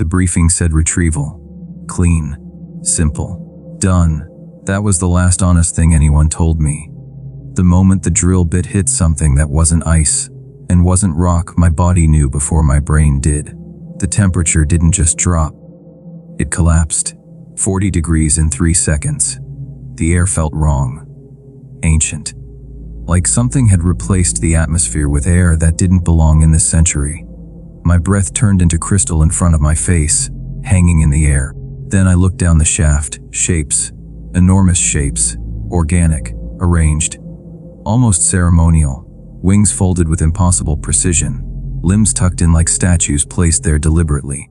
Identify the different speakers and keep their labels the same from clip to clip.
Speaker 1: The briefing said retrieval. Clean. Simple. Done. That was the last honest thing anyone told me. The moment the drill bit hit something that wasn't ice and wasn't rock, my body knew before my brain did. The temperature didn't just drop. It collapsed. 40 degrees in 3 seconds. The air felt wrong. Ancient. Like something had replaced the atmosphere with air that didn't belong in this century. My breath turned into crystal in front of my face, hanging in the air. Then I looked down the shaft. Shapes. Enormous shapes. Organic. Arranged. Almost ceremonial. Wings folded with impossible precision. Limbs tucked in like statues placed there deliberately.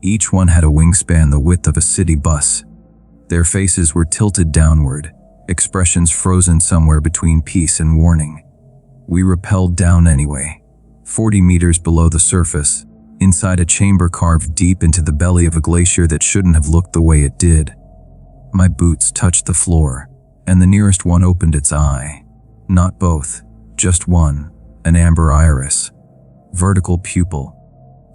Speaker 1: Each one had a wingspan the width of a city bus. Their faces were tilted downward, expressions frozen somewhere between peace and warning. We rappelled down anyway, 40 meters below the surface, inside a chamber carved deep into the belly of a glacier that shouldn't have looked the way it did. My boots touched the floor, and the nearest one opened its eye. Not both, just one, an amber iris. Vertical pupil,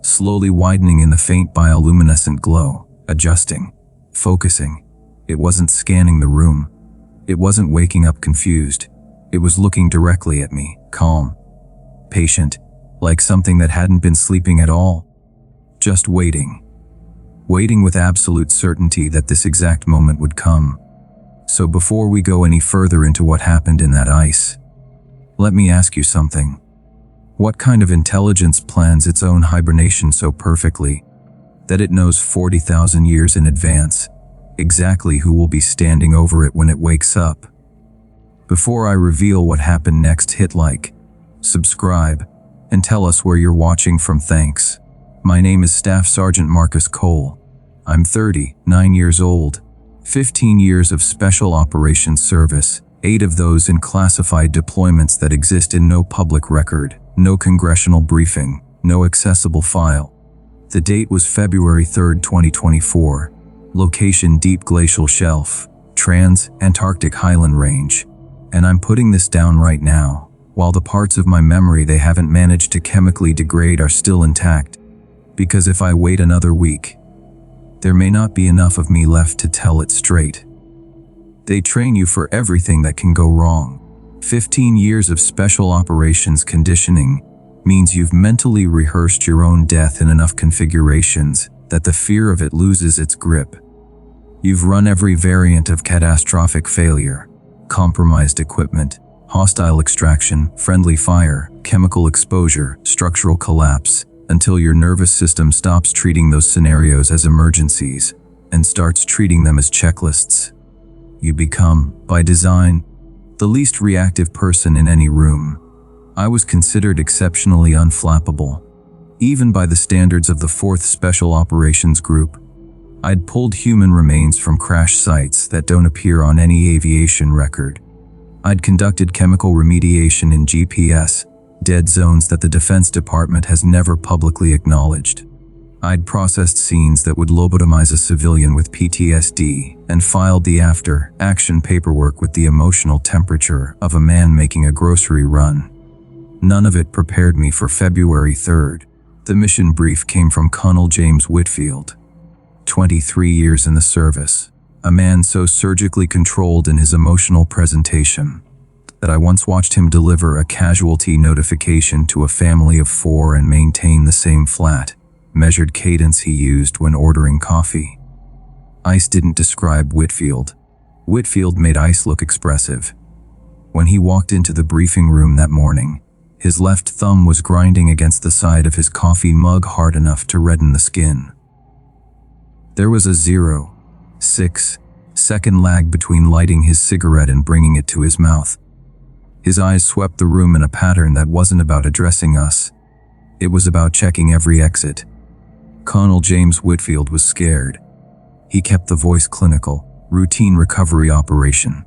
Speaker 1: slowly widening in the faint bioluminescent glow, adjusting, focusing. It wasn't scanning the room. It wasn't waking up confused. It was looking directly at me, calm, patient, like something that hadn't been sleeping at all. Just waiting. Waiting with absolute certainty that this exact moment would come. So before we go any further into what happened in that ice, let me ask you something. What kind of intelligence plans its own hibernation so perfectly that it knows 40,000 years in advance exactly who will be standing over it when it wakes up? Before I reveal what happened next, hit like, subscribe, and tell us where you're watching from. Thanks. My name is Staff Sergeant Marcus Cole. I'm 39 years old, 15 years of Special Operations service, 8 of those in classified deployments that exist in no public record, no congressional briefing, no accessible file. The date was February 3, 2024. Location: deep glacial shelf, Antarctic highland range. And I'm putting this down right now, while the parts of my memory they haven't managed to chemically degrade are still intact. Because if I wait another week, there may not be enough of me left to tell it straight. They train you for everything that can go wrong. 15 years of special operations conditioning means you've mentally rehearsed your own death in enough configurations that the fear of it loses its grip. You've run every variant of catastrophic failure, compromised equipment, hostile extraction, friendly fire, chemical exposure, structural collapse, until your nervous system stops treating those scenarios as emergencies and starts treating them as checklists. You become, by design, the least reactive person in any room. I was considered exceptionally unflappable, even by the standards of the 4th Special Operations Group. I'd pulled human remains from crash sites that don't appear on any aviation record. I'd conducted chemical remediation in GPS, dead zones that the Defense Department has never publicly acknowledged. I'd processed scenes that would lobotomize a civilian with PTSD and filed the after-action paperwork with the emotional temperature of a man making a grocery run. None of it prepared me for February 3rd. The mission brief came from Colonel James Whitfield, 23 years in the service, a man so surgically controlled in his emotional presentation that I once watched him deliver a casualty notification to a family of 4 and maintain the same flat, measured cadence he used when ordering coffee. Ice didn't describe Whitfield. Whitfield made ice look expressive. When he walked into the briefing room that morning, his left thumb was grinding against the side of his coffee mug hard enough to redden the skin. There was a 0.6 second lag between lighting his cigarette and bringing it to his mouth. His eyes swept the room in a pattern that wasn't about addressing us. It was about checking every exit. Colonel James Whitfield was scared. He kept the voice clinical. Routine recovery operation.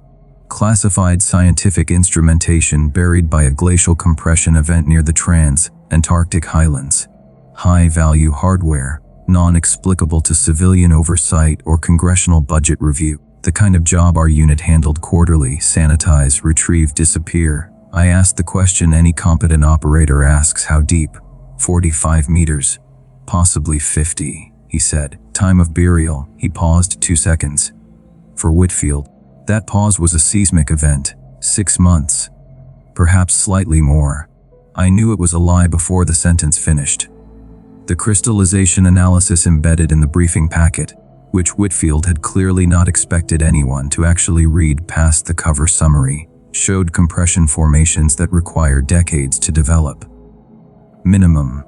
Speaker 1: Classified scientific instrumentation buried by a glacial compression event near the Antarctic highlands. High-value hardware, non-explicable to civilian oversight or congressional budget review. The kind of job our unit handled quarterly: sanitize, retrieve, disappear. I asked the question any competent operator asks: how deep? 45 meters, possibly 50. he said. Time of burial. He paused 2 seconds. For Whitfield, that pause was a seismic event. 6 months. Perhaps slightly more. I knew it was a lie before the sentence finished. The crystallization analysis embedded in the briefing packet, which Whitfield had clearly not expected anyone to actually read past the cover summary, showed compression formations that require decades to develop. Minimum.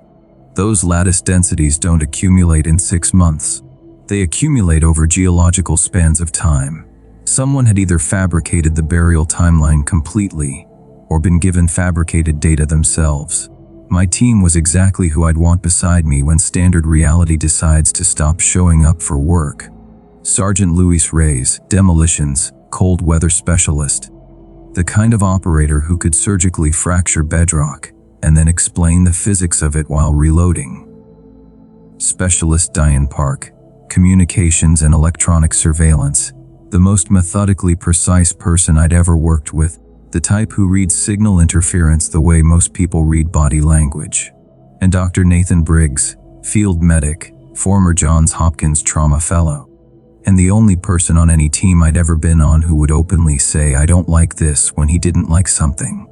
Speaker 1: Those lattice densities don't accumulate in 6 months. They accumulate over geological spans of time. Someone had either fabricated the burial timeline completely, or been given fabricated data themselves. My team was exactly who I'd want beside me when standard reality decides to stop showing up for work. Sergeant Luis Reyes, demolitions, cold weather specialist. The kind of operator who could surgically fracture bedrock and then explain the physics of it while reloading. Specialist Diane Park, communications and electronic surveillance, the most methodically precise person I'd ever worked with, the type who reads signal interference the way most people read body language. And Dr. Nathan Briggs, field medic, former Johns Hopkins trauma fellow. And the only person on any team I'd ever been on who would openly say I don't like this when he didn't like something.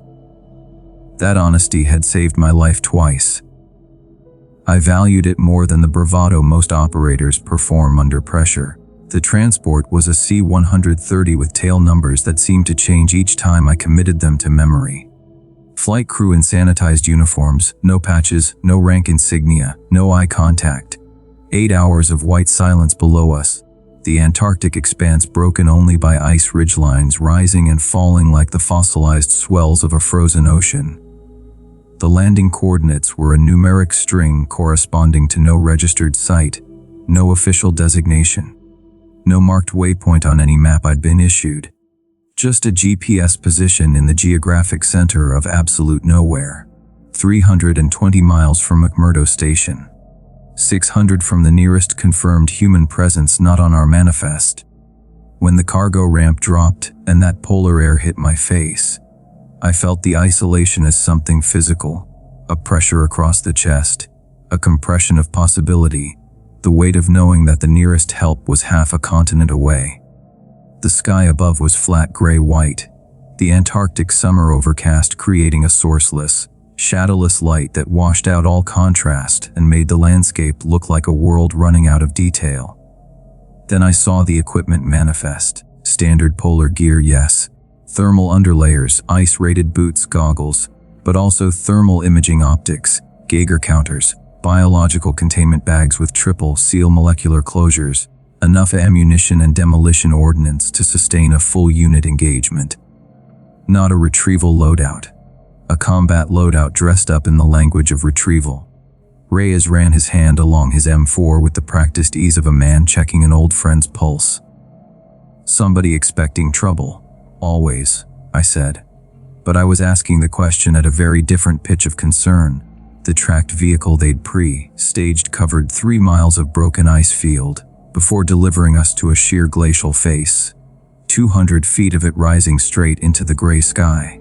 Speaker 1: That honesty had saved my life twice. I valued it more than the bravado most operators perform under pressure. The transport was a C-130 with tail numbers that seemed to change each time I committed them to memory. Flight crew in sanitized uniforms, no patches, no rank insignia, no eye contact. 8 hours of white silence below us. The Antarctic expanse broken only by ice ridgelines rising and falling like the fossilized swells of a frozen ocean. The landing coordinates were a numeric string corresponding to no registered site, no official designation. No marked waypoint on any map I'd been issued. Just a GPS position in the geographic center of absolute nowhere. 320 miles from McMurdo Station. 600 from the nearest confirmed human presence not on our manifest. When the cargo ramp dropped and that polar air hit my face, I felt the isolation as something physical, a pressure across the chest, a compression of possibility, the weight of knowing that the nearest help was half a continent away. The sky above was flat gray-white, the Antarctic summer overcast creating a sourceless, shadowless light that washed out all contrast and made the landscape look like a world running out of detail. Then I saw the equipment manifest. Standard polar gear, yes. Thermal underlayers, ice-rated boots, goggles, but also thermal imaging optics, Geiger counters, biological containment bags with triple seal molecular closures, enough ammunition and demolition ordnance to sustain a full unit engagement. Not a retrieval loadout. A combat loadout dressed up in the language of retrieval. Reyes ran his hand along his M4 with the practiced ease of a man checking an old friend's pulse. Somebody expecting trouble. Always, I said. But I was asking the question at a very different pitch of concern. The tracked vehicle they'd pre-staged covered 3 miles of broken ice field before delivering us to a sheer glacial face, 200 feet of it rising straight into the gray sky.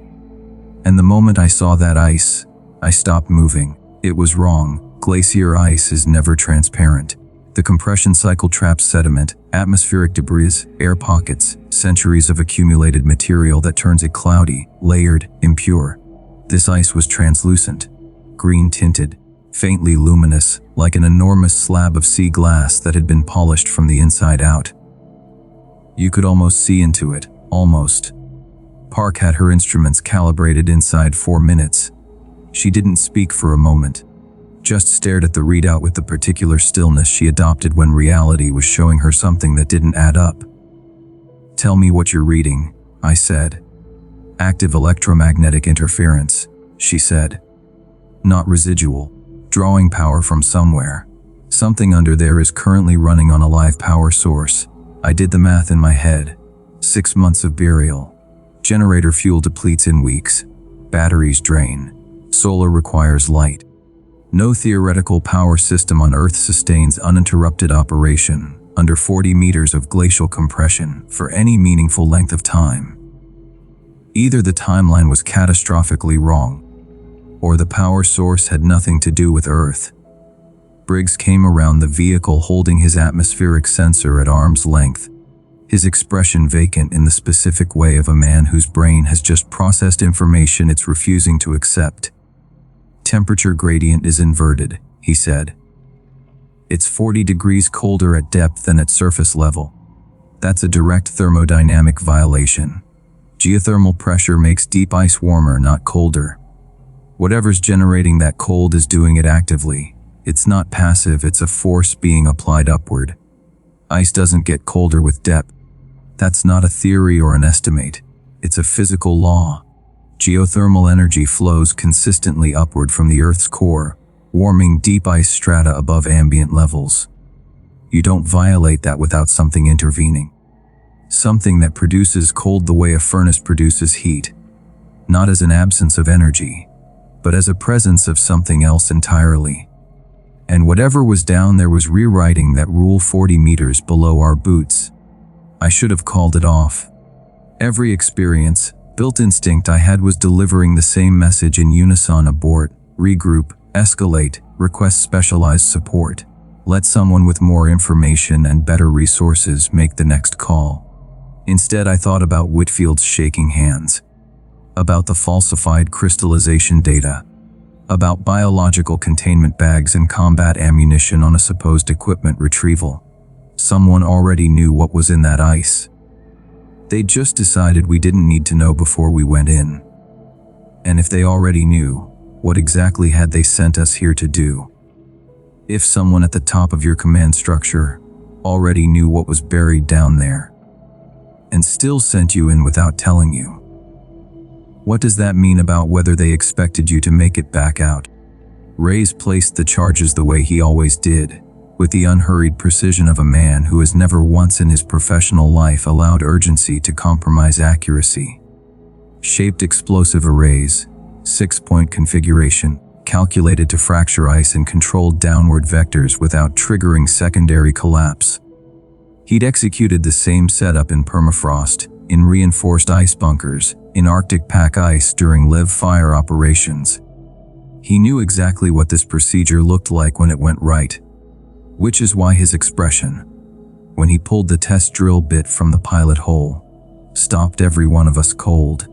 Speaker 1: And the moment I saw that ice, I stopped moving. It was wrong. Glacier ice is never transparent. The compression cycle traps sediment, atmospheric debris, air pockets, centuries of accumulated material that turns it cloudy, layered, impure. This ice was translucent, green-tinted, faintly luminous, like an enormous slab of sea glass that had been polished from the inside out. You could almost see into it, almost. Park had her instruments calibrated inside 4 minutes. She didn't speak for a moment, just stared at the readout with the particular stillness she adopted when reality was showing her something that didn't add up. "Tell me what you're reading," I said. "Active electromagnetic interference," she said. "Not residual. Drawing power from somewhere. Something under there is currently running on a live power source." I did the math in my head. 6 months of burial. Generator fuel depletes in weeks. Batteries drain. Solar requires light. No theoretical power system on Earth sustains uninterrupted operation under 40 meters of glacial compression for any meaningful length of time. Either the timeline was catastrophically wrong, or the power source had nothing to do with Earth. Briggs came around the vehicle holding his atmospheric sensor at arm's length, his expression vacant in the specific way of a man whose brain has just processed information it's refusing to accept. "Temperature gradient is inverted," he said. "It's 40 degrees colder at depth than at surface level. That's a direct thermodynamic violation. Geothermal pressure makes deep ice warmer, not colder. Whatever's generating that cold is doing it actively. It's not passive, it's a force being applied upward. Ice doesn't get colder with depth. That's not a theory or an estimate. It's a physical law. Geothermal energy flows consistently upward from the Earth's core, warming deep ice strata above ambient levels. You don't violate that without something intervening. Something that produces cold the way a furnace produces heat, not as an absence of energy, but as a presence of something else entirely. And whatever was down there was rewriting that rule 40 meters below our boots. I should have called it off. Every experience, built instinct I had was delivering the same message in unison: abort, regroup, escalate, request specialized support. Let someone with more information and better resources make the next call. Instead, I thought about Whitfield's shaking hands, about the falsified crystallization data, about biological containment bags and combat ammunition on a supposed equipment retrieval. Someone already knew what was in that ice. They just decided we didn't need to know before we went in. And if they already knew, what exactly had they sent us here to do? If someone at the top of your command structure already knew what was buried down there, and still sent you in without telling you, what does that mean about whether they expected you to make it back out? Reyes placed the charges the way he always did, with the unhurried precision of a man who has never once in his professional life allowed urgency to compromise accuracy. Shaped explosive arrays, 6-point configuration, calculated to fracture ice in controlled downward vectors without triggering secondary collapse. He'd executed the same setup in permafrost, in reinforced ice bunkers, in Arctic pack ice during live fire operations. He knew exactly what this procedure looked like when it went right, which is why his expression, when he pulled the test drill bit from the pilot hole, stopped every one of us cold.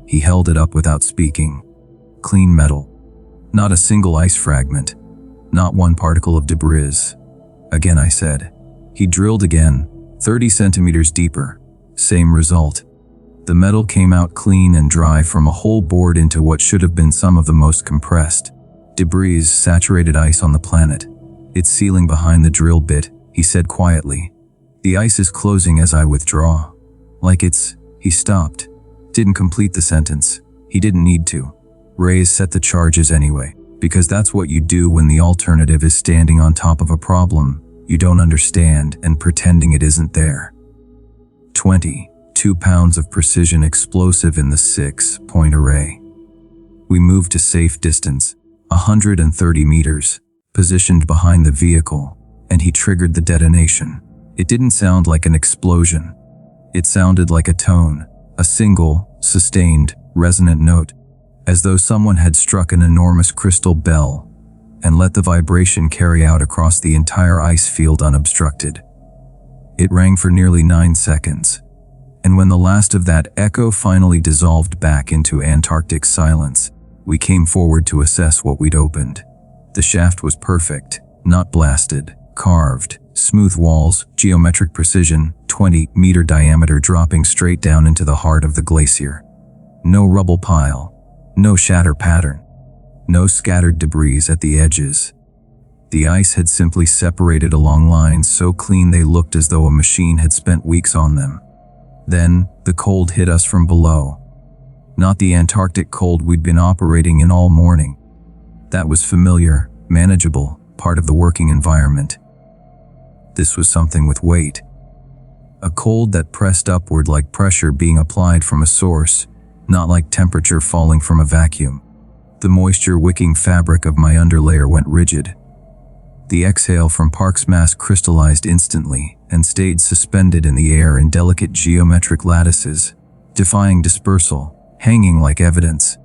Speaker 1: He held it up without speaking. Clean metal. Not a single ice fragment. Not one particle of debris. Again, I said. He drilled again, 30 centimeters deeper. Same result. The metal came out clean and dry from a hole bored into what should have been some of the most compressed debris, saturated ice on the planet. It's sealing behind the drill bit, he said quietly. The ice is closing as I withdraw. Like it's, he stopped. Didn't complete the sentence. He didn't need to. Reyes set the charges anyway, because that's what you do when the alternative is standing on top of a problem you don't understand and pretending it isn't there. 22 pounds of precision explosive in the 6-point array. We moved to safe distance, 130 meters, positioned behind the vehicle, and he triggered the detonation. It didn't sound like an explosion. It sounded like a tone, a single, sustained, resonant note, as though someone had struck an enormous crystal bell and let the vibration carry out across the entire ice field unobstructed. It rang for nearly 9 seconds, and when the last of that echo finally dissolved back into Antarctic silence, we came forward to assess what we'd opened. The shaft was perfect, not blasted, carved, smooth walls, geometric precision, 20-meter diameter dropping straight down into the heart of the glacier. No rubble pile, no shatter pattern, no scattered debris at the edges. The ice had simply separated along lines so clean they looked as though a machine had spent weeks on them. Then, the cold hit us from below. Not the Antarctic cold we'd been operating in all morning. That was familiar, manageable, part of the working environment. This was something with weight. A cold that pressed upward like pressure being applied from a source, not like temperature falling from a vacuum. The moisture-wicking fabric of my underlayer went rigid. The exhale from Park's mass crystallized instantly and stayed suspended in the air in delicate geometric lattices, defying dispersal, hanging like evidence.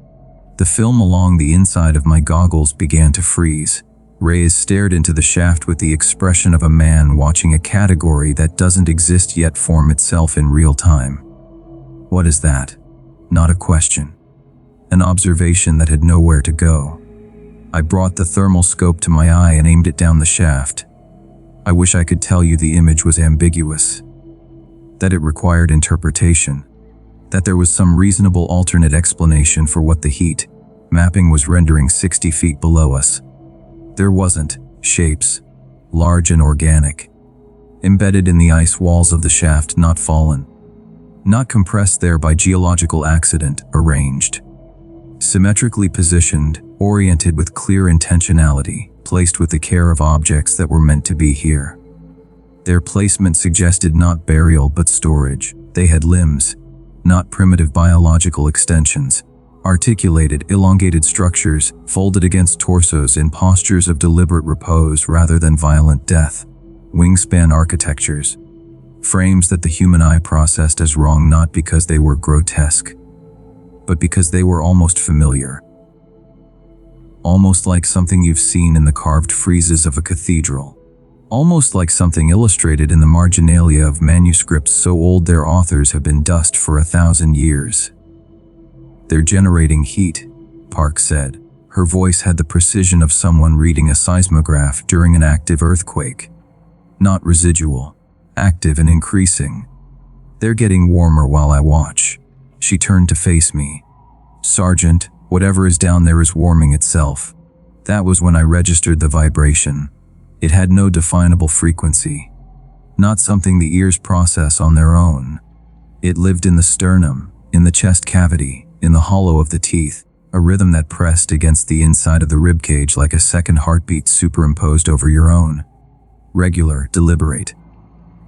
Speaker 1: The film along the inside of my goggles began to freeze, Reyes stared into the shaft with the expression of a man watching a category that doesn't exist yet form itself in real time. What is that? Not a question. An observation that had nowhere to go. I brought the thermal scope to my eye and aimed it down the shaft. I wish I could tell you the image was ambiguous, that it required interpretation, that there was some reasonable alternate explanation for what the heat mapping was rendering 60 feet below us. There wasn't. Shapes, large and organic, embedded in the ice walls of the shaft, not fallen, not compressed there by geological accident, arranged, symmetrically positioned, oriented with clear intentionality, placed with the care of objects that were meant to be here. Their placement suggested not burial but storage. They had limbs, not primitive biological extensions. Articulated, elongated structures, folded against torsos in postures of deliberate repose rather than violent death. Wingspan architectures. Frames that the human eye processed as wrong not because they were grotesque, but because they were almost familiar. Almost like something you've seen in the carved friezes of a cathedral. Almost like something illustrated in the marginalia of manuscripts so old their authors have been dust for 1,000 years. "They're generating heat," Park said. Her voice had the precision of someone reading a seismograph during an active earthquake. Not residual, active and increasing. "They're getting warmer while I watch." She turned to face me. "Sergeant, whatever is down there is warming itself." That was when I registered the vibration. It had no definable frequency. Not something the ears process on their own. It lived in the sternum, in the chest cavity, in the hollow of the teeth, a rhythm that pressed against the inside of the ribcage like a second heartbeat superimposed over your own. Regular, deliberate,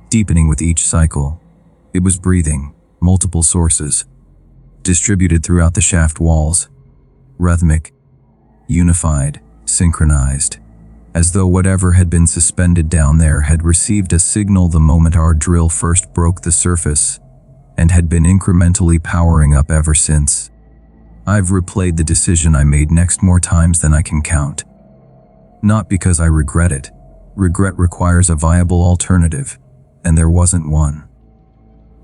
Speaker 1: deepening with each cycle. It was breathing, multiple sources, distributed throughout the shaft walls, rhythmic, unified, synchronized, as though whatever had been suspended down there had received a signal the moment our drill first broke the surface, and had been incrementally powering up ever since. I've replayed the decision I made next more times than I can count. Not because I regret it. Regret requires a viable alternative, and there wasn't one.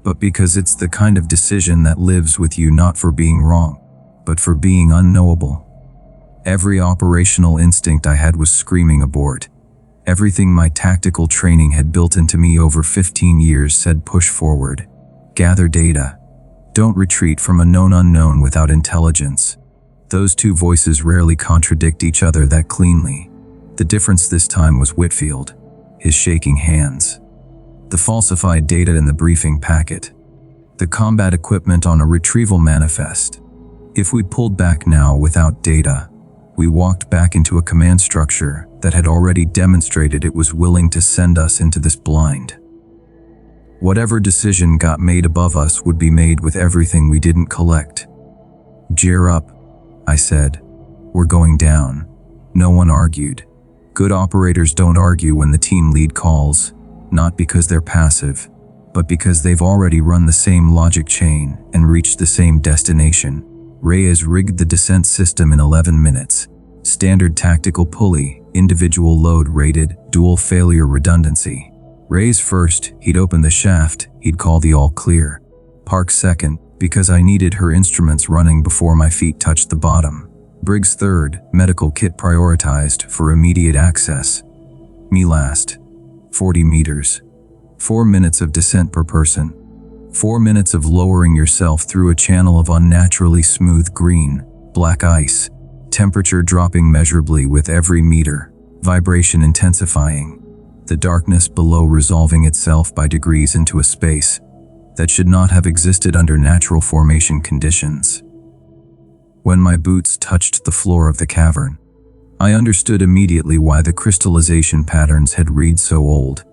Speaker 1: But because it's the kind of decision that lives with you not for being wrong, but for being unknowable. Every operational instinct I had was screaming abort. Everything my tactical training had built into me over 15 years said push forward. Gather data. Don't retreat from a known unknown without intelligence. Those two voices rarely contradict each other that cleanly. The difference this time was Whitfield, his shaking hands. The falsified data in the briefing packet. The combat equipment on a retrieval manifest. If we pulled back now without data, we walked back into a command structure that had already demonstrated it was willing to send us into this blind. Whatever decision got made above us would be made with everything we didn't collect. "Gear up," I said. "We're going down." No one argued. Good operators don't argue when the team lead calls, not because they're passive, but because they've already run the same logic chain and reached the same destination. Reyes rigged the descent system in 11 minutes. Standard tactical pulley, individual load rated, dual failure redundancy. Reyes first, he'd open the shaft, he'd call the all clear. Park second, because I needed her instruments running before my feet touched the bottom. Briggs third, medical kit prioritized for immediate access. Me last. 40 meters. 4 minutes of descent per person. 4 minutes of lowering yourself through a channel of unnaturally smooth green, black ice. Temperature dropping measurably with every meter. Vibration intensifying. The darkness below resolving itself by degrees into a space that should not have existed under natural formation conditions. When my boots touched the floor of the cavern, I understood immediately why the crystallization patterns had read so old.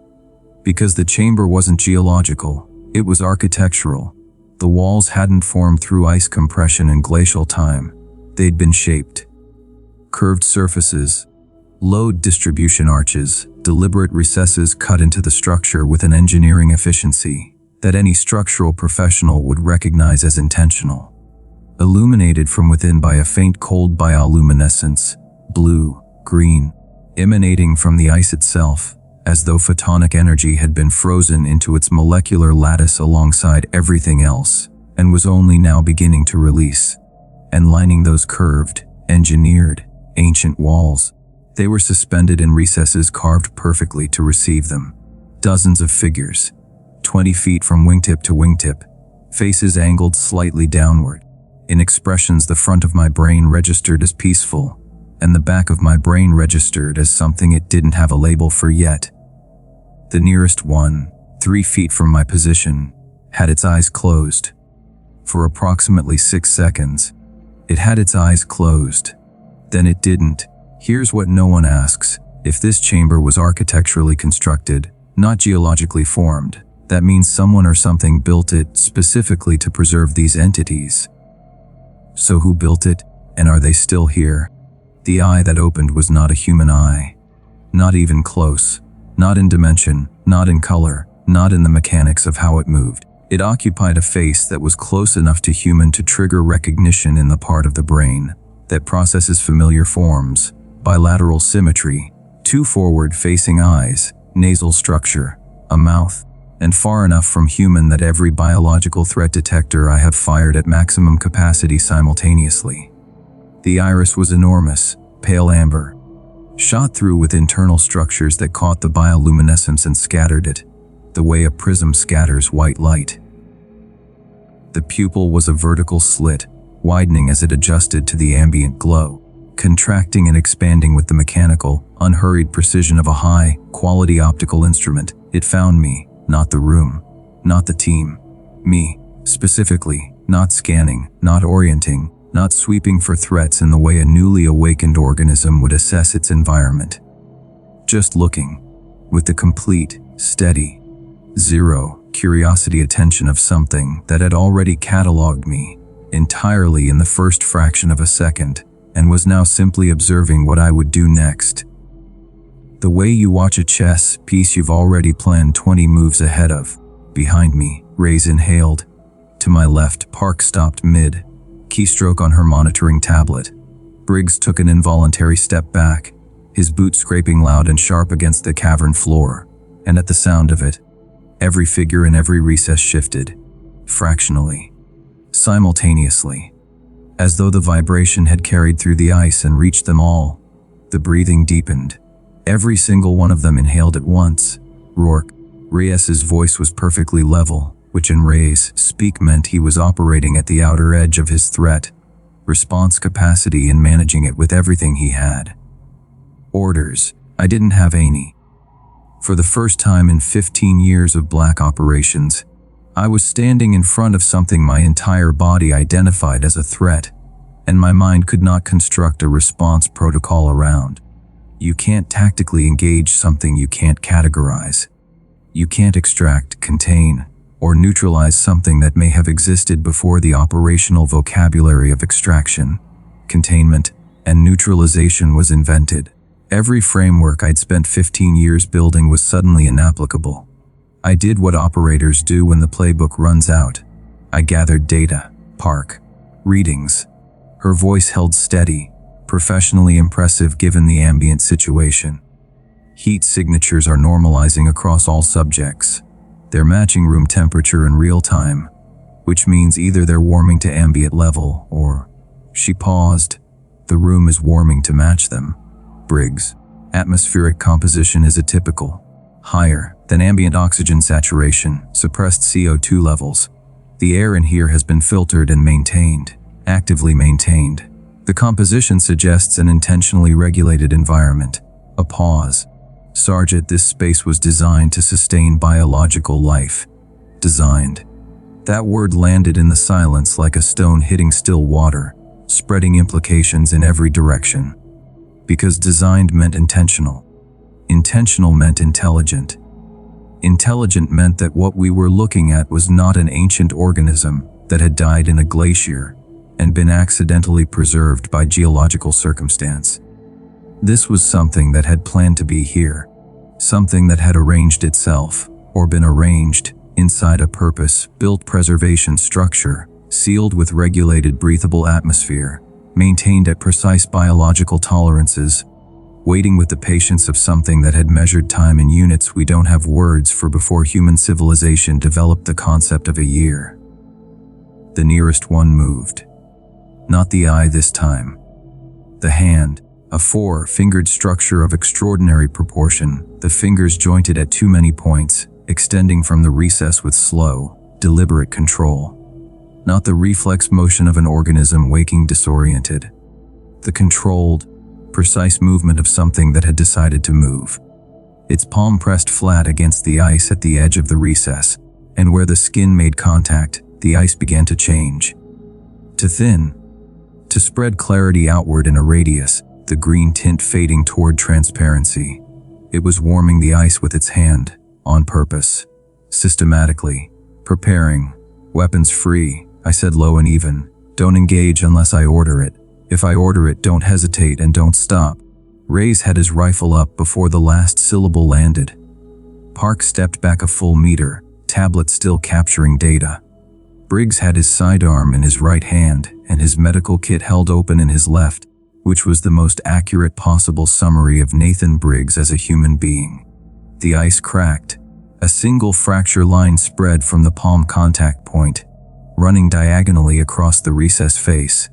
Speaker 1: Because the chamber wasn't geological, it was architectural. The walls hadn't formed through ice compression and glacial time. They'd been shaped. Curved surfaces, load distribution arches, deliberate recesses cut into the structure with an engineering efficiency that any structural professional would recognize as intentional. Illuminated from within by a faint cold bioluminescence, blue, green, emanating from the ice itself, as though photonic energy had been frozen into its molecular lattice alongside everything else, and was only now beginning to release. And lining those curved, engineered, ancient walls, they were suspended in recesses carved perfectly to receive them. Dozens of figures, 20 feet from wingtip to wingtip, faces angled slightly downward. In expressions the front of my brain registered as peaceful, and the back of my brain registered as something it didn't have a label for yet. The nearest one, 3 feet from my position, had its eyes closed. For approximately 6 seconds, it had its eyes closed. Then it didn't. Here's what no one asks. If this chamber was architecturally constructed, not geologically formed, that means someone or something built it specifically to preserve these entities. So who built it, and are they still here? The eye that opened was not a human eye. Not even close. Not in dimension, not in color, not in the mechanics of how it moved. It occupied a face that was close enough to human to trigger recognition in the part of the brain that processes familiar forms, bilateral symmetry, 2 forward-facing eyes, nasal structure, a mouth, and far enough from human that every biological threat detector I have fired at maximum capacity simultaneously. The iris was enormous, pale amber, shot through with internal structures that caught the bioluminescence and scattered it, the way a prism scatters white light. The pupil was a vertical slit, widening as it adjusted to the ambient glow, contracting and expanding with the mechanical, unhurried precision of a high-quality optical instrument. It found me, not the room, not the team. Me, specifically, not scanning, not orienting, not sweeping for threats in the way a newly awakened organism would assess its environment. Just looking, with the complete, steady, zero curiosity attention of something that had already cataloged me entirely in the first fraction of a second and was now simply observing what I would do next. The way you watch a chess piece you've already planned 20 moves ahead of. Behind me, Ray's inhaled. To my left, Park stopped mid, keystroke on her monitoring tablet. Briggs took an involuntary step back, his boot scraping loud and sharp against the cavern floor, and at the sound of it, every figure in every recess shifted, fractionally, simultaneously, as though the vibration had carried through the ice and reached them all. The breathing deepened. Every single one of them inhaled at once. Rourke. Reyes's voice was perfectly level, which in Ray's speak meant he was operating at the outer edge of his threat response capacity and managing it with everything he had. Orders. I didn't have any. For the first time in 15 years of black operations, I was standing in front of something my entire body identified as a threat, and my mind could not construct a response protocol around. You can't tactically engage something you can't categorize. You can't extract, contain, or neutralize something that may have existed before the operational vocabulary of extraction, containment, and neutralization was invented. Every framework I'd spent 15 years building was suddenly inapplicable. I did what operators do when the playbook runs out. I gathered data, Park, readings. Her voice held steady, professionally impressive given the ambient situation. Heat signatures are normalizing across all subjects. They're matching room temperature in real time, which means either they're warming to ambient level or, she paused, the room is warming to match them. Briggs. Atmospheric composition is atypical. Higher than ambient oxygen saturation, suppressed CO2 levels. The air in here has been filtered and maintained, actively maintained. The composition suggests an intentionally regulated environment. A pause. Sergeant, this space was designed to sustain biological life. Designed. That word landed in the silence like a stone hitting still water, spreading implications in every direction. Because designed meant intentional. Intentional meant intelligent. Intelligent meant that what we were looking at was not an ancient organism that had died in a glacier and been accidentally preserved by geological circumstance. This was something that had planned to be here, something that had arranged itself, or been arranged, inside a purpose-built preservation structure, sealed with regulated breathable atmosphere, maintained at precise biological tolerances. waiting with the patience of something that had measured time in units we don't have words for before human civilization developed the concept of a year. The nearest one moved. Not the eye this time. The hand, a four-fingered structure of extraordinary proportion, the fingers jointed at too many points, extending from the recess with slow, deliberate control. Not the reflex motion of an organism waking disoriented. The controlled, precise movement of something that had decided to move. Its palm pressed flat against the ice at the edge of the recess, and where the skin made contact, the ice began to change. To thin. To spread clarity outward in a radius, the green tint fading toward transparency. It was warming the ice with its hand, on purpose, systematically, preparing. Weapons free, I said low and even. Don't engage unless I order it. If I order it, don't hesitate and don't stop. Ray's had his rifle up before the last syllable landed. Park stepped back a full meter, tablet still capturing data. Briggs had his sidearm in his right hand and his medical kit held open in his left, which was the most accurate possible summary of Nathan Briggs as a human being. The ice cracked. A single fracture line spread from the palm contact point, running diagonally across the recess face.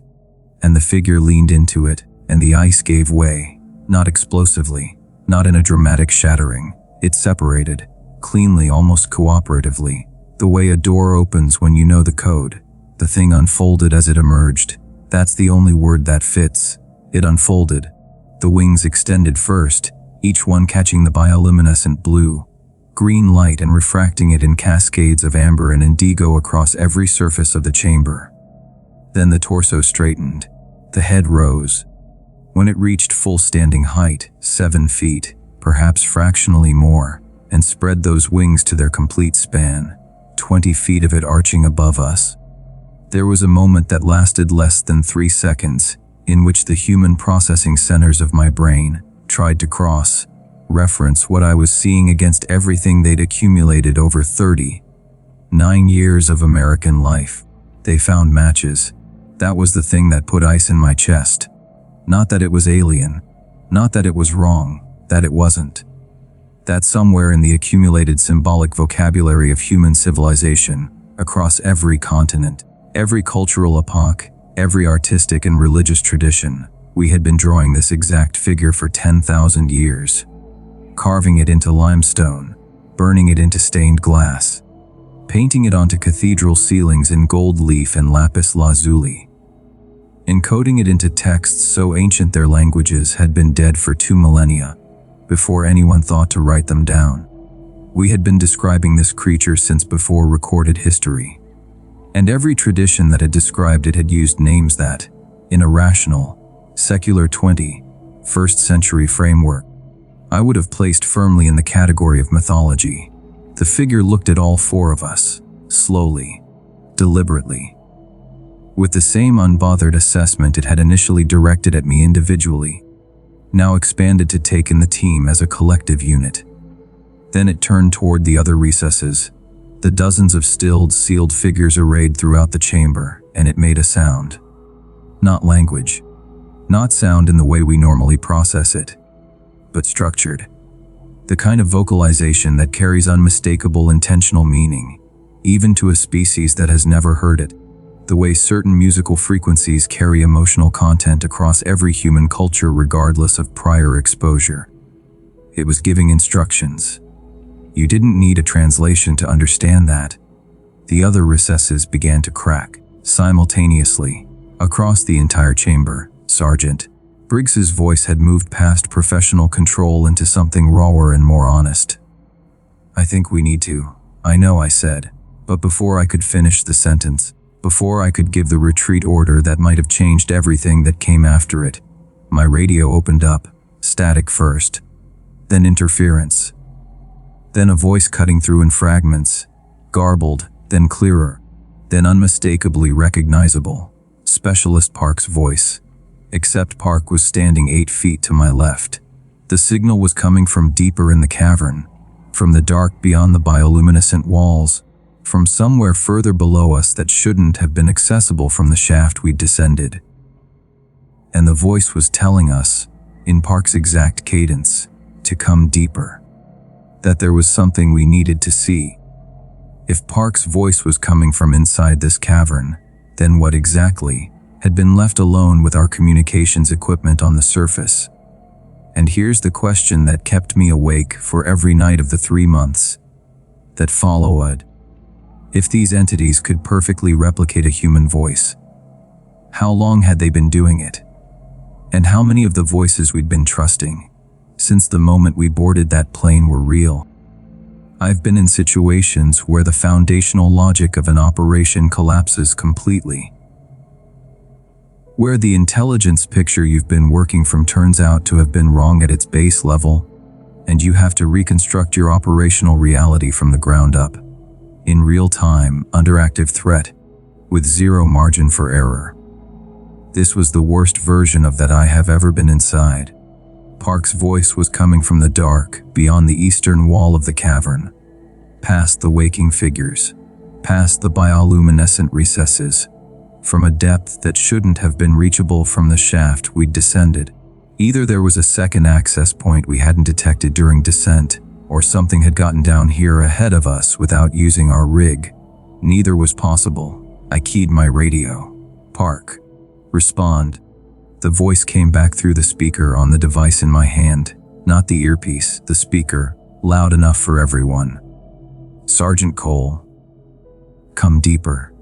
Speaker 1: And the figure leaned into it, and the ice gave way, not explosively, not in a dramatic shattering. It separated, cleanly, almost cooperatively, the way a door opens when you know the code. The thing unfolded as it emerged. That's the only word that fits. It unfolded. The wings extended first, each one catching the bioluminescent blue, green light and refracting it in cascades of amber and indigo across every surface of the chamber. Then the torso straightened. The head rose. When it reached full standing height, 7 feet, perhaps fractionally more, and spread those wings to their complete span, 20 feet of it arching above us. There was a moment that lasted less than 3 seconds, in which the human processing centers of my brain tried to reference what I was seeing against everything they'd accumulated over 39 years of American life. They found matches. That was the thing that put ice in my chest. Not that it was alien. Not that it was wrong. That it wasn't. That somewhere in the accumulated symbolic vocabulary of human civilization, across every continent, every cultural epoch, every artistic and religious tradition, we had been drawing this exact figure for 10,000 years. Carving it into limestone, burning it into stained glass, painting it onto cathedral ceilings in gold leaf and lapis lazuli, encoding it into texts so ancient their languages had been dead for 2 millennia, before anyone thought to write them down. We had been describing this creature since before recorded history, and every tradition that had described it had used names that, in a rational, secular 21st century framework, I would have placed firmly in the category of mythology. The figure looked at all 4 of us, slowly, deliberately, with the same unbothered assessment it had initially directed at me individually, now expanded to take in the team as a collective unit. Then it turned toward the other recesses, the dozens of stilled, sealed figures arrayed throughout the chamber, and it made a sound. Not language. Not sound in the way we normally process it, but structured. The kind of vocalization that carries unmistakable intentional meaning, even to a species that has never heard it. The way certain musical frequencies carry emotional content across every human culture regardless of prior exposure. It was giving instructions. You didn't need a translation to understand that. The other recesses began to crack, simultaneously, across the entire chamber. Sergeant Briggs's voice had moved past professional control into something rawer and more honest. I think we need to. I know, I said, but before I could finish the sentence, before I could give the retreat order that might have changed everything that came after it, my radio opened up, static first, then interference, then a voice cutting through in fragments, garbled, then clearer, then unmistakably recognizable. Specialist Park's voice. Except Park was standing 8 feet to my left. The signal was coming from deeper in the cavern, from the dark beyond the bioluminescent walls, from somewhere further below us that shouldn't have been accessible from the shaft we'd descended. And the voice was telling us, in Park's exact cadence, to come deeper. That there was something we needed to see. If Park's voice was coming from inside this cavern, then what exactly had been left alone with our communications equipment on the surface? And here's the question that kept me awake for every night of the 3 months that followed. If these entities could perfectly replicate a human voice, how long had they been doing it? And how many of the voices we'd been trusting since the moment we boarded that plane were real? I've been in situations where the foundational logic of an operation collapses completely. Where the intelligence picture you've been working from turns out to have been wrong at its base level, and you have to reconstruct your operational reality from the ground up, in real time, under active threat, with zero margin for error. This was the worst version of that I have ever been inside. Park's voice was coming from the dark, beyond the eastern wall of the cavern, past the waking figures, past the bioluminescent recesses, from a depth that shouldn't have been reachable from the shaft we'd descended. Either there was a second access point we hadn't detected during descent, or something had gotten down here ahead of us without using our rig. Neither was possible. I keyed my radio. Park. Respond. The voice came back through the speaker on the device in my hand, not the earpiece, the speaker, loud enough for everyone. Sergeant Cole. Come deeper.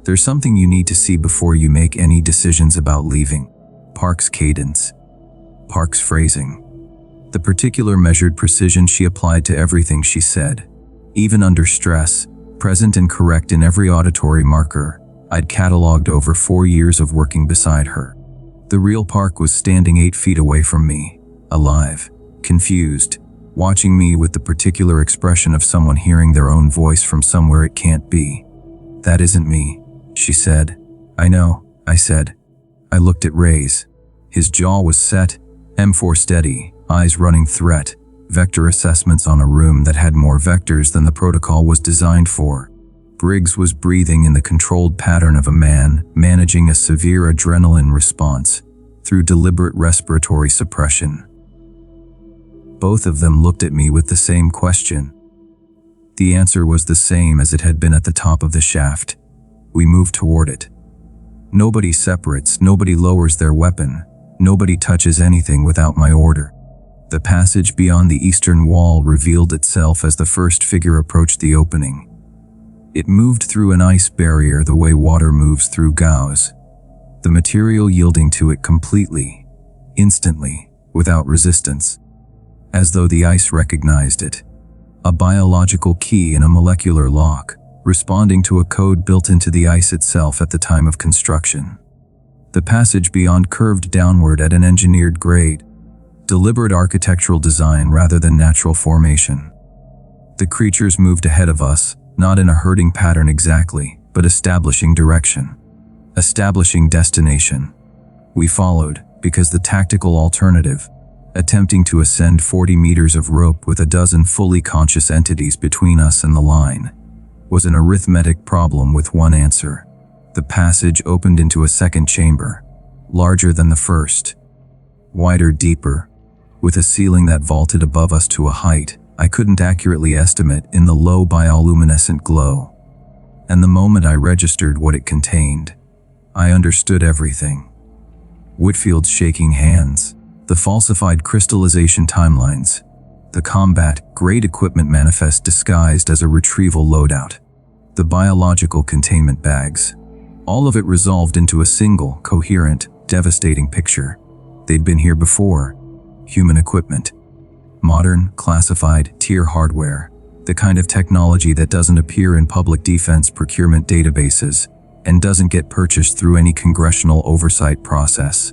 Speaker 1: There's something you need to see before you make any decisions about leaving. Park's cadence. Park's phrasing. The particular measured precision she applied to everything she said. Even under stress, present and correct in every auditory marker I'd cataloged over 4 years of working beside her. The real Park was standing 8 feet away from me, alive, confused, watching me with the particular expression of someone hearing their own voice from somewhere it can't be. That isn't me, she said. I know, I said. I looked at Ray's. His jaw was set, M4 steady, eyes running threat, vector assessments on a room that had more vectors than the protocol was designed for. Briggs was breathing in the controlled pattern of a man managing a severe adrenaline response through deliberate respiratory suppression. Both of them looked at me with the same question. The answer was the same as it had been at the top of the shaft. We moved toward it. Nobody separates, nobody lowers their weapon, nobody touches anything without my order. The passage beyond the eastern wall revealed itself as the first figure approached the opening. It moved through an ice barrier the way water moves through gauze, the material yielding to it completely, instantly, without resistance, as though the ice recognized it. A biological key in a molecular lock, responding to a code built into the ice itself at the time of construction. The passage beyond curved downward at an engineered grade, deliberate architectural design rather than natural formation. The creatures moved ahead of us, not in a herding pattern exactly, but establishing direction, establishing destination. We followed, because the tactical alternative, attempting to ascend 40 meters of rope with a dozen fully conscious entities between us and the line, was an arithmetic problem with one answer. The passage opened into a second chamber, larger than the first, wider, deeper, with a ceiling that vaulted above us to a height I couldn't accurately estimate in the low bioluminescent glow. And the moment I registered what it contained, I understood everything. Whitfield's shaking hands, the falsified crystallization timelines, the combat-grade equipment manifest disguised as a retrieval loadout, the biological containment bags. All of it resolved into a single, coherent, devastating picture. They'd been here before. Human equipment. Modern, classified, tier hardware. The kind of technology that doesn't appear in public defense procurement databases and doesn't get purchased through any congressional oversight process.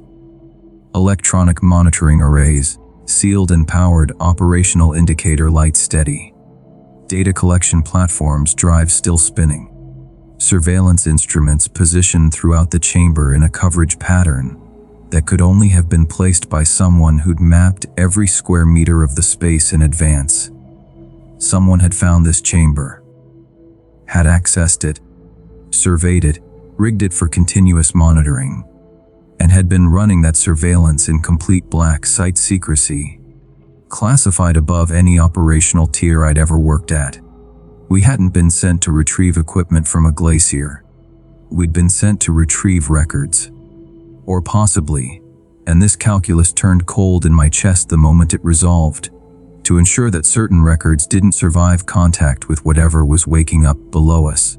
Speaker 1: Electronic monitoring arrays, sealed and powered operational indicator lights steady. Data collection platforms drive still spinning. Surveillance instruments positioned throughout the chamber in a coverage pattern that could only have been placed by someone who'd mapped every square meter of the space in advance. Someone had found this chamber, had accessed it, surveyed it, rigged it for continuous monitoring, and had been running that surveillance in complete black site secrecy, classified above any operational tier I'd ever worked at. We hadn't been sent to retrieve equipment from a glacier. We'd been sent to retrieve records. Or possibly, and this calculus turned cold in my chest the moment it resolved, to ensure that certain records didn't survive contact with whatever was waking up below us.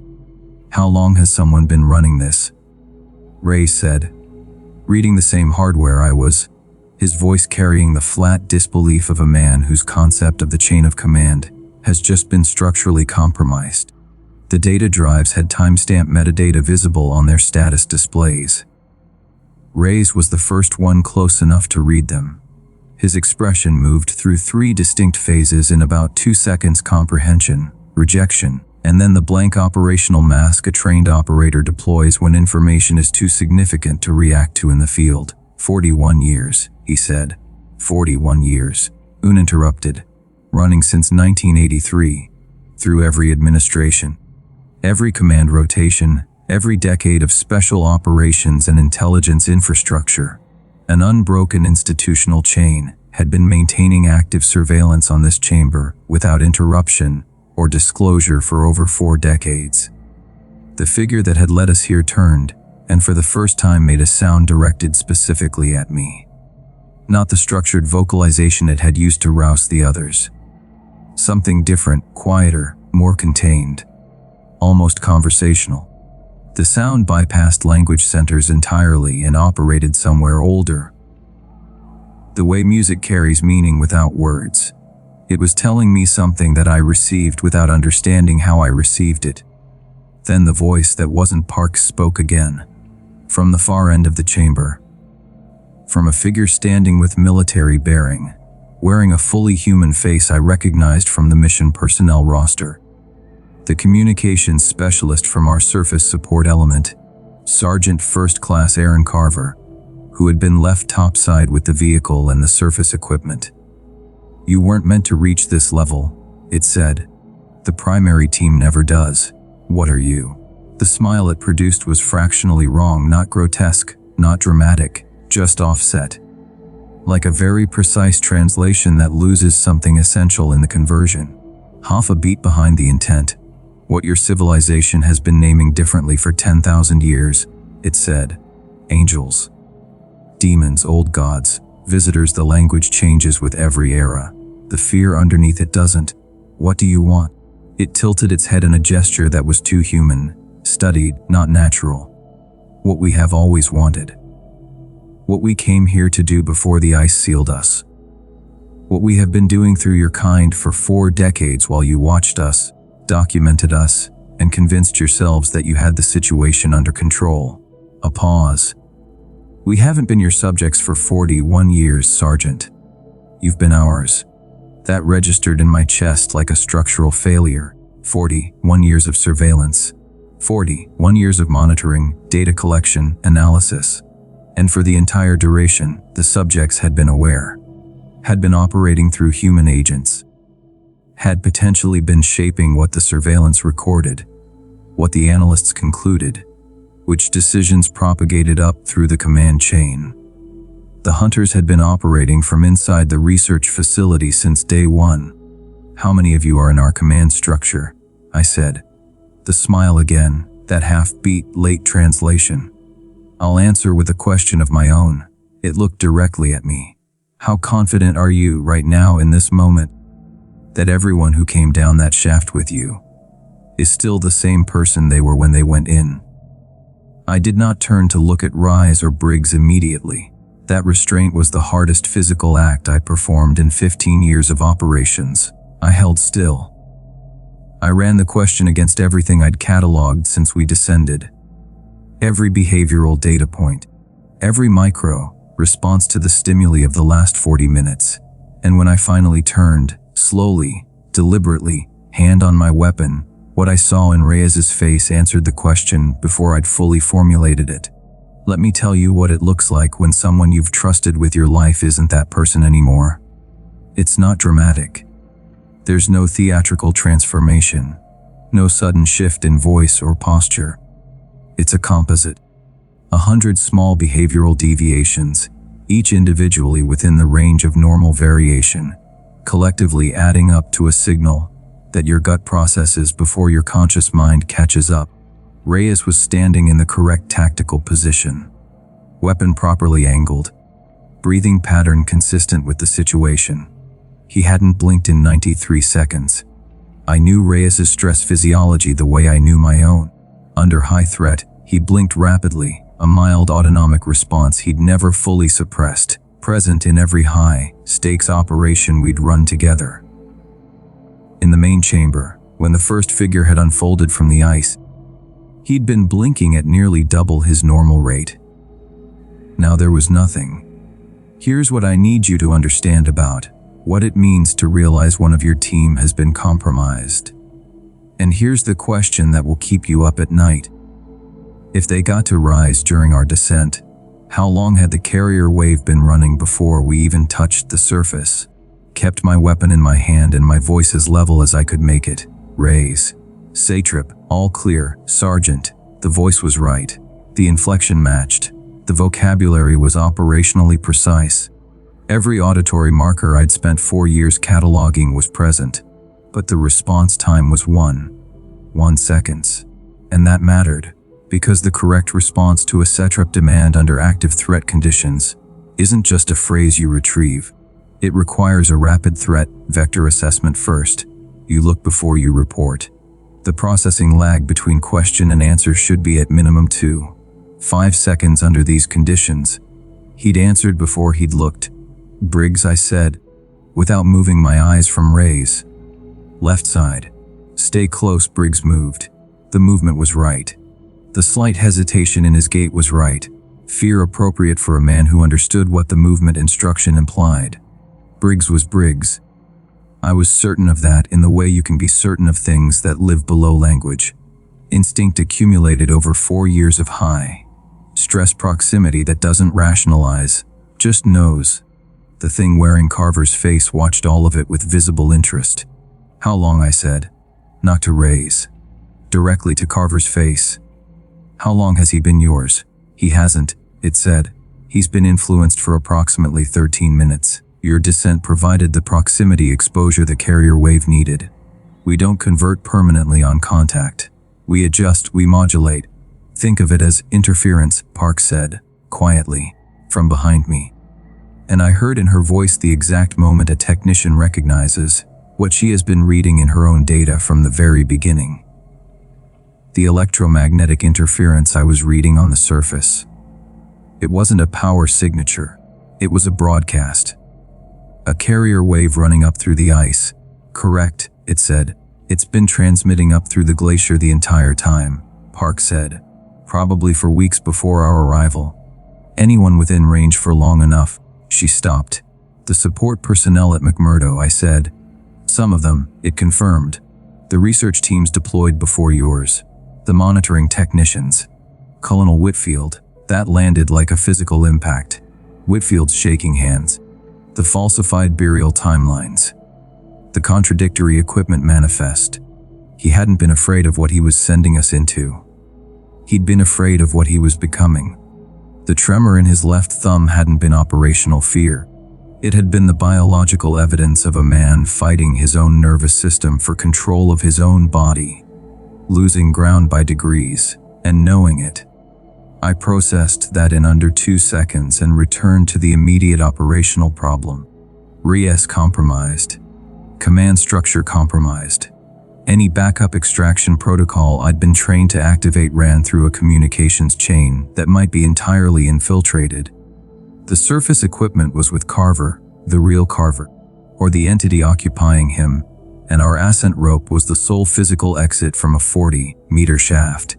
Speaker 1: "How long has someone been running this?" Ray said, reading the same hardware I was, his voice carrying the flat disbelief of a man whose concept of the chain of command has just been structurally compromised. The data drives had timestamp metadata visible on their status displays. Ray's was the first one close enough to read them. His expression moved through 3 distinct phases in about 2 seconds: comprehension, rejection, and then the blank operational mask a trained operator deploys when information is too significant to react to in the field. 41 years, he said. 41 years, uninterrupted, running since 1983, through every administration, every command rotation, every decade of special operations and intelligence infrastructure. An unbroken institutional chain had been maintaining active surveillance on this chamber without interruption or disclosure for over 4 decades. The figure that had led us here turned, and for the first time made a sound directed specifically at me. Not the structured vocalization it had used to rouse the others. Something different, quieter, more contained, almost conversational. The sound bypassed language centers entirely and operated somewhere older. The way music carries meaning without words. It was telling me something that I received without understanding how I received it. Then the voice that wasn't Parks spoke again, from the far end of the chamber. From a figure standing with military bearing, wearing a fully human face I recognized from the mission personnel roster. The communications specialist from our surface support element, Sergeant First Class Aaron Carver, who had been left topside with the vehicle and the surface equipment. "You weren't meant to reach this level," it said. "The primary team never does. What are you?" The smile it produced was fractionally wrong, not grotesque, not dramatic, just offset. Like a very precise translation that loses something essential in the conversion. Half a beat behind the intent. "What your civilization has been naming differently for 10,000 years, it said. Angels. Demons, old gods, visitors. The language changes with every era. The fear underneath it doesn't. What do you want?" It tilted its head in a gesture that was too human, studied, not natural. "What we have always wanted. What we came here to do before the ice sealed us. What we have been doing through your kind for 4 decades while you watched us, documented us, and convinced yourselves that you had the situation under control." A pause. "We haven't been your subjects for 41 years, Sergeant. You've been ours." That registered in my chest like a structural failure. 41 years of surveillance. 41 years of monitoring, data collection, analysis. And for the entire duration, the subjects had been aware. Had been operating through human agents. Had potentially been shaping what the surveillance recorded, what the analysts concluded, which decisions propagated up through the command chain. The hunters had been operating from inside the research facility since day 1. "How many of you are in our command structure?" I said. The smile again, that half-beat, late translation. "I'll answer with a question of my own." It looked directly at me. "How confident are you right now in this moment that everyone who came down that shaft with you is still the same person they were when they went in?" I did not turn to look at Rise or Briggs immediately. That restraint was the hardest physical act I performed in 15 years of operations. I held still. I ran the question against everything I'd cataloged since we descended. Every behavioral data point, every micro response to the stimuli of the last 40 minutes. And when I finally turned, slowly, deliberately, hand on my weapon, what I saw in Reyes's face answered the question before I'd fully formulated it. "Let me tell you what it looks like when someone you've trusted with your life isn't that person anymore. It's not dramatic. There's no theatrical transformation, no sudden shift in voice or posture. It's a composite. 100 small behavioral deviations, each individually within the range of normal variation, collectively adding up to a signal that your gut processes before your conscious mind catches up. Reyes was standing in the correct tactical position, weapon properly angled, breathing pattern consistent with the situation. He hadn't blinked in 93 seconds. I knew Reyes's stress physiology the way I knew my own. Under high threat, he blinked rapidly, a mild autonomic response he'd never fully suppressed, present in every high-stakes operation we'd run together. In the main chamber, when the first figure had unfolded from the ice, he'd been blinking at nearly double his normal rate. Now there was nothing. Here's what I need you to understand about what it means to realize one of your team has been compromised. And here's the question that will keep you up at night. If they got to rise during our descent, how long had the carrier wave been running before we even touched the surface? Kept my weapon in my hand and my voice as level as I could make it. Raise. Satrap, all clear, Sergeant. The voice was right. The inflection matched. The vocabulary was operationally precise. Every auditory marker I'd spent 4 years cataloging was present, but the response time was 1 seconds. And that mattered, because the correct response to a satrap demand under active threat conditions isn't just a phrase you retrieve. It requires a rapid threat vector assessment first. You look before you report. The processing lag between question and answer should be at minimum 2.5 seconds under these conditions. He'd answered before he'd looked. Briggs, I said, without moving my eyes from Ray's. Left side. Stay close. Briggs moved. The movement was right. The slight hesitation in his gait was right. Fear appropriate for a man who understood what the movement instruction implied. Briggs was Briggs. I was certain of that in the way you can be certain of things that live below language. Instinct accumulated over 4 years of high stress proximity that doesn't rationalize, just knows. The thing wearing Carver's face watched all of it with visible interest. How long, I said. Not to Ray's. Directly to Carver's face. How long has he been yours? He hasn't, it said. He's been influenced for approximately 13 minutes. Your descent provided the proximity exposure the carrier wave needed. We don't convert permanently on contact. We adjust, we modulate. Think of it as interference, Park said, quietly, from behind me. And I heard in her voice the exact moment a technician recognizes what she has been reading in her own data from the very beginning. The electromagnetic interference I was reading on the surface. It wasn't a power signature. It was a broadcast. A carrier wave running up through the ice. Correct, it said. It's been transmitting up through the glacier the entire time, Park said. Probably for weeks before our arrival. Anyone within range for long enough. She stopped. The support personnel at McMurdo, I said. Some of them, it confirmed. The research teams deployed before yours. The monitoring technicians. Colonel Whitfield. That landed like a physical impact. Whitfield's shaking hands. The falsified burial timelines. The contradictory equipment manifest. He hadn't been afraid of what he was sending us into. He'd been afraid of what he was becoming. The tremor in his left thumb hadn't been operational fear. It had been the biological evidence of a man fighting his own nervous system for control of his own body, losing ground by degrees, and knowing it. I processed that in under 2 seconds and returned to the immediate operational problem. Reyes compromised. Command structure compromised. Any backup extraction protocol I'd been trained to activate ran through a communications chain that might be entirely infiltrated. The surface equipment was with Carver, the real Carver, or the entity occupying him, and our ascent rope was the sole physical exit from a 40-meter shaft.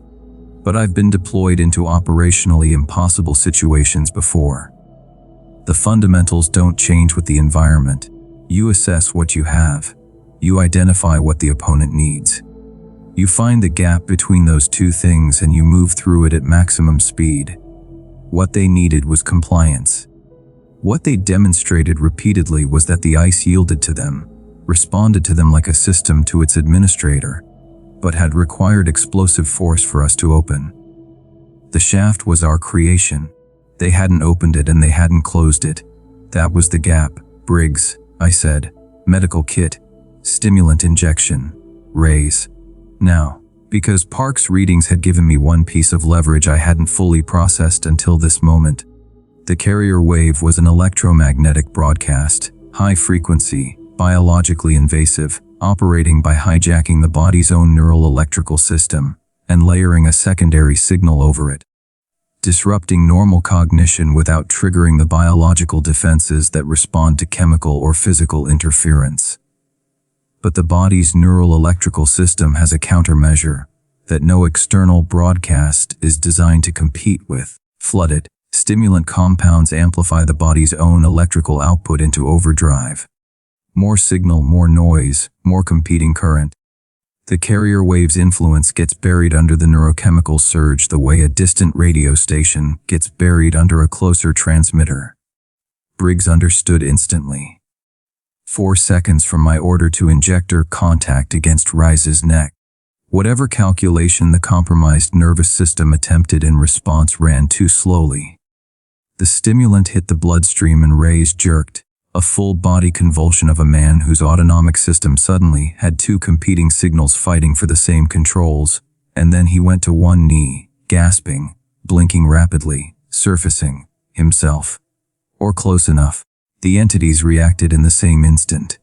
Speaker 1: But I've been deployed into operationally impossible situations before. The fundamentals don't change with the environment. You assess what you have. You identify what the opponent needs. You find the gap between those two things and you move through it at maximum speed. What they needed was compliance. What they demonstrated repeatedly was that the ice yielded to them, responded to them like a system to its administrator, but had required explosive force for us to open. The shaft was our creation. They hadn't opened it and they hadn't closed it. That was the gap. Briggs, I said. Medical kit. Stimulant injection. Raise. Now, because Park's readings had given me one piece of leverage I hadn't fully processed until this moment. The carrier wave was an electromagnetic broadcast, high frequency, biologically invasive, operating by hijacking the body's own neural electrical system and layering a secondary signal over it, disrupting normal cognition without triggering the biological defenses that respond to chemical or physical interference. But the body's neural electrical system has a countermeasure that no external broadcast is designed to compete with. Flooded, stimulant compounds amplify the body's own electrical output into overdrive. More signal, more noise, more competing current. The carrier wave's influence gets buried under the neurochemical surge the way a distant radio station gets buried under a closer transmitter. Briggs understood instantly. 4 seconds from my order to injector contact against Rice's neck. Whatever calculation the compromised nervous system attempted in response ran too slowly. The stimulant hit the bloodstream and Ray's jerked, a full-body convulsion of a man whose autonomic system suddenly had two competing signals fighting for the same controls, and then he went to one knee, gasping, blinking rapidly, surfacing, himself. Or close enough. The entities reacted in the same instant.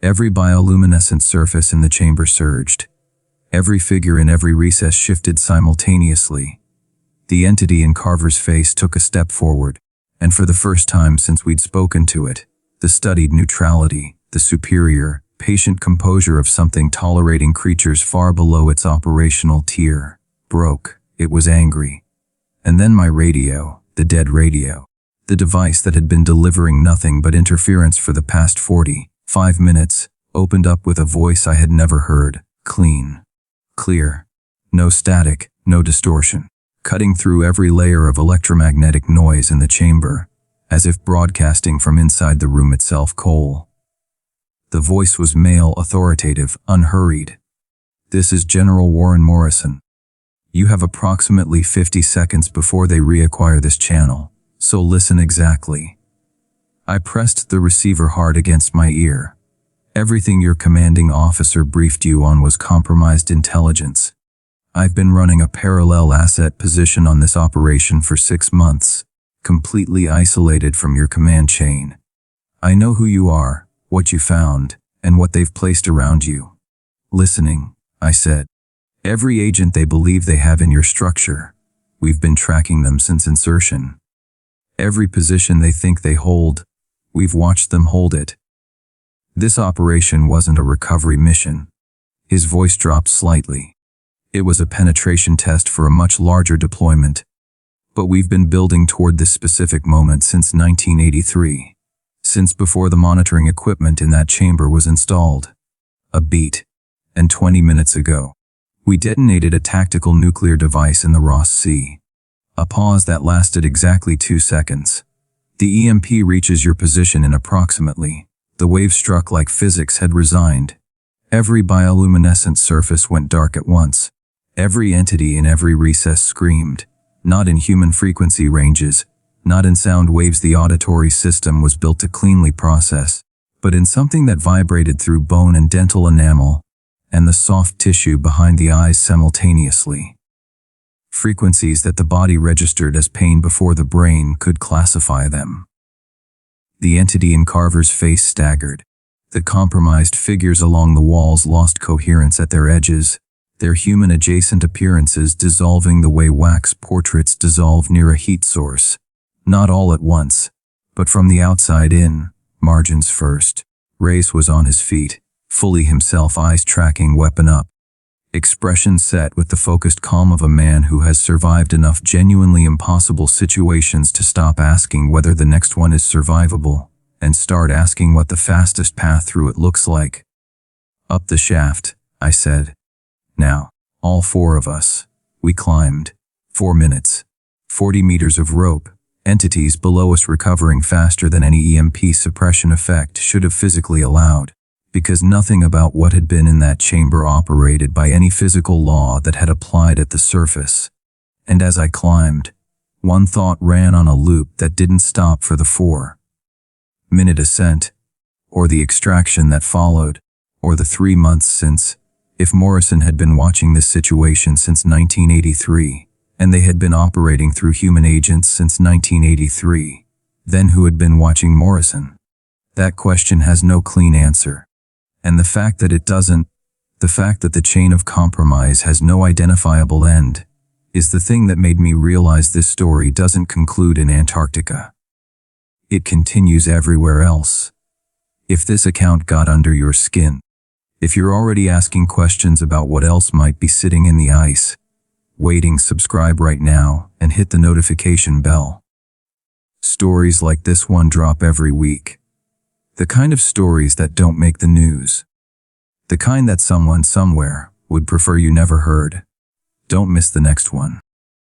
Speaker 1: Every bioluminescent surface in the chamber surged. Every figure in every recess shifted simultaneously. The entity in Carver's face took a step forward, and for the first time since we'd spoken to it, the studied neutrality, the superior, patient composure of something tolerating creatures far below its operational tier, broke. It was angry. And then my radio, the dead radio. The device that had been delivering nothing but interference for the past 45 minutes, opened up with a voice I had never heard, clean, clear, no static, no distortion, cutting through every layer of electromagnetic noise in the chamber, as if broadcasting from inside the room itself. Cole. The voice was male, authoritative, unhurried. This is General Warren Morrison. You have approximately 50 seconds before they reacquire this channel. So listen exactly. I pressed the receiver hard against my ear. Everything your commanding officer briefed you on was compromised intelligence. I've been running a parallel asset position on this operation for 6 months, completely isolated from your command chain. I know who you are, what you found, and what they've placed around you. Listening, I said. Every agent they believe they have in your structure. We've been tracking them since insertion. Every position they think they hold, we've watched them hold it. This operation wasn't a recovery mission. His voice dropped slightly. It was a penetration test for a much larger deployment. But we've been building toward this specific moment since 1983. Since before the monitoring equipment in that chamber was installed. A beat. And 20 minutes ago, we detonated a tactical nuclear device in the Ross Sea. A pause that lasted exactly 2 seconds. The EMP reaches your position in approximately. The wave struck like physics had resigned. Every bioluminescent surface went dark at once. Every entity in every recess screamed. Not in human frequency ranges, not in sound waves the auditory system was built to cleanly process, but in something that vibrated through bone and dental enamel, and the soft tissue behind the eyes simultaneously. Frequencies that the body registered as pain before the brain could classify them. The entity in Carver's face staggered. The compromised figures along the walls lost coherence at their edges, their human-adjacent appearances dissolving the way wax portraits dissolve near a heat source. Not all at once, but from the outside in, margins first. Race was on his feet, fully himself, eyes tracking, weapon up. Expression set with the focused calm of a man who has survived enough genuinely impossible situations to stop asking whether the next one is survivable, and start asking what the fastest path through it looks like. Up the shaft, I said. Now, all 4 of us. We climbed. 4 minutes. 40 meters of rope, entities below us recovering faster than any EMP suppression effect should have physically allowed. Because nothing about what had been in that chamber operated by any physical law that had applied at the surface. And as I climbed, one thought ran on a loop that didn't stop for the 4-minute ascent, or the extraction that followed, or the 3 months since. If Morrison had been watching this situation since 1983, and they had been operating through human agents since 1983, then who had been watching Morrison? That question has no clean answer. And the fact that it doesn't, the fact that the chain of compromise has no identifiable end, is the thing that made me realize this story doesn't conclude in Antarctica. It continues everywhere else. If this account got under your skin, if you're already asking questions about what else might be sitting in the ice, waiting, subscribe right now and hit the notification bell. Stories like this one drop every week. The kind of stories that don't make the news. The kind that someone somewhere would prefer you never heard. Don't miss the next one.